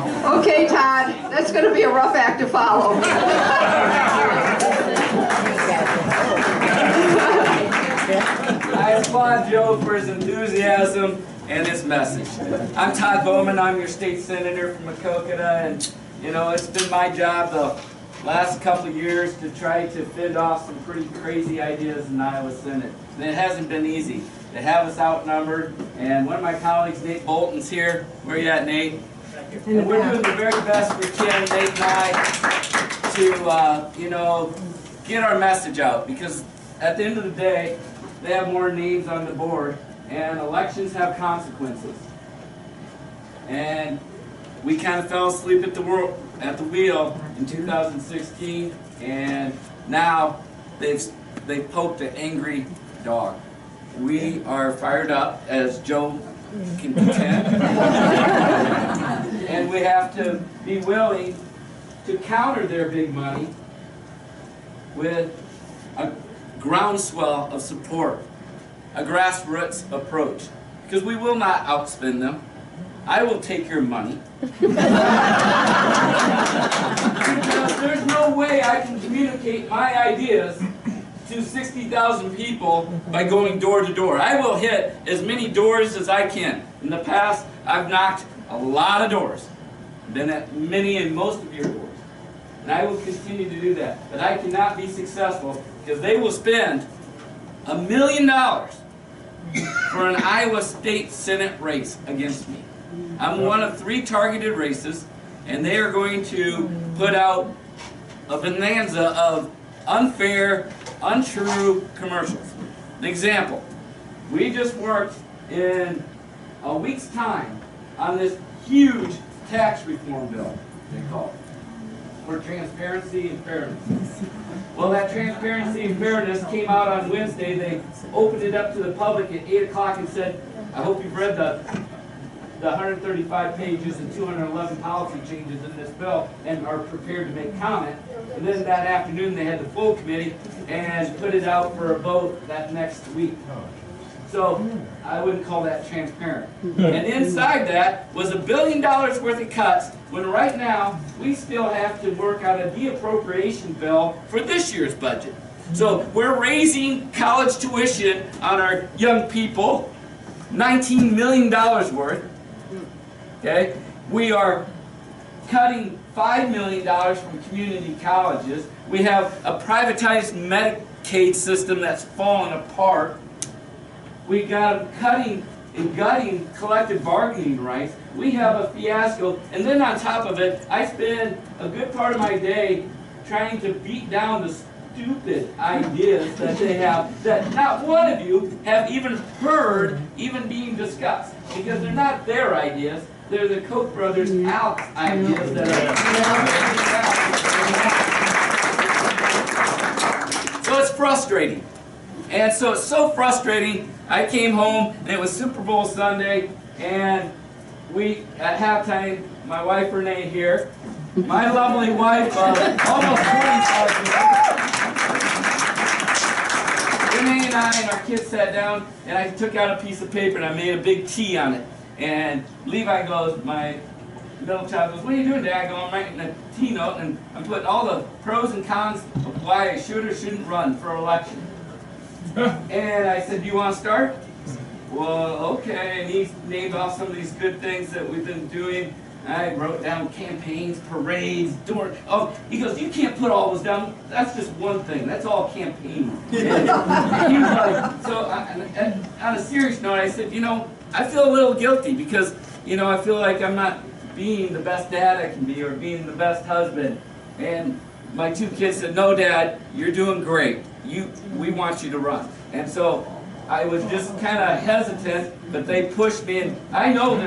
Okay, Todd, that's going to be a rough act to follow. I applaud Joe for his enthusiasm and his message. I'm Tod Bowman. I'm your state senator from Maquoketa, and you know, it's been my job the last couple of years to try to fend off some pretty crazy ideas in Iowa Senate. And it hasn't been easy. They have us outnumbered, and one of my colleagues, Nate Bolton's here. Where are you at, Nate? And we're doing the very best we can, Nate and I, to you know, get our message out, because at the end of the day, they have more names on the board, and elections have consequences. And we kind of fell asleep at the wheel in 2016, and now they've poked an angry dog. We are fired up, as Joe can contend, and we have to be willing to counter their big money with a groundswell of support, a grassroots approach, because we will not outspend them. I will take your money. Because there's no way I can communicate my ideas to 60,000 people by going door to door. I will hit as many doors as I can. In the past, I've knocked a lot of doors. Been at many and most of your doors. And I will continue to do that. But I cannot be successful because they will spend $1 million for an Iowa State Senate race against me. I'm one of 3 targeted races, and they are going to put out a bonanza of unfair, untrue commercials. An example, we just worked in a week's time on this huge tax reform bill, they call it, for transparency and fairness. Well, that transparency and fairness came out on Wednesday. They opened it up to the public at 8 o'clock and said, I hope you've read the 135 pages and 211 policy changes in this bill and are prepared to make comment. And then that afternoon they had the full committee and put it out for a vote that next week. So I wouldn't call that transparent. And inside that was $1 billion worth of cuts, when right now we still have to work on a de-appropriation bill for this year's budget. So we're raising college tuition on our young people, $19 million worth. Okay? We are cutting $5 million from community colleges. We have a privatized Medicaid system that's falling apart. We got cutting and gutting collective bargaining rights. We have a fiasco. And then on top of it, I spend a good part of my day trying to beat down the stupid ideas that they have, that not one of you have even heard even being discussed. Because they're not their ideas. They're the Koch brothers' Alex ideas that are. So it's frustrating. And so it's so frustrating, I came home and it was Super Bowl Sunday, and we, at halftime, my wife Renee here, my lovely wife of almost 45 years, Renee and I and our kids sat down, and I took out a piece of paper and I made a big T on it. And Levi goes, my middle child goes, what are you doing, Dad? I go, I'm writing a T note and I'm putting all the pros and cons of why I should or shouldn't run for election. And I said, do you want to start? Well, okay. And he named off some of these good things that we've been doing. I wrote down campaigns, parades, oh, he goes, you can't put all those down. That's just one thing. That's all campaigning. And he was like, so on a serious note, I said, you know, I feel a little guilty because, you know, I feel like I'm not being the best dad I can be or being the best husband. And my 2 kids said, no, Dad, you're doing great. We want you to run. And so I was just kind of hesitant, but they pushed me, and I know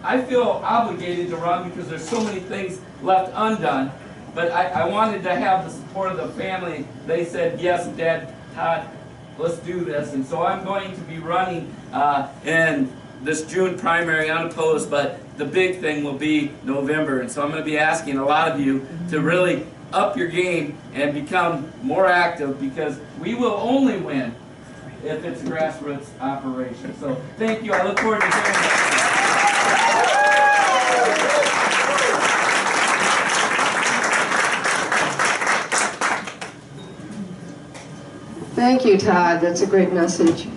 I feel obligated to run because there's so many things left undone, but I wanted to have the support of the family. They said, yes, Dad, Todd, let's do this. And so I'm going to be running in this June primary unopposed, but the big thing will be November. And so I'm going to be asking a lot of you to really up your game and become more active, because we will only win if it's a grassroots operation. So thank you. I look forward to hearing that. Thank you, Todd. That's a great message.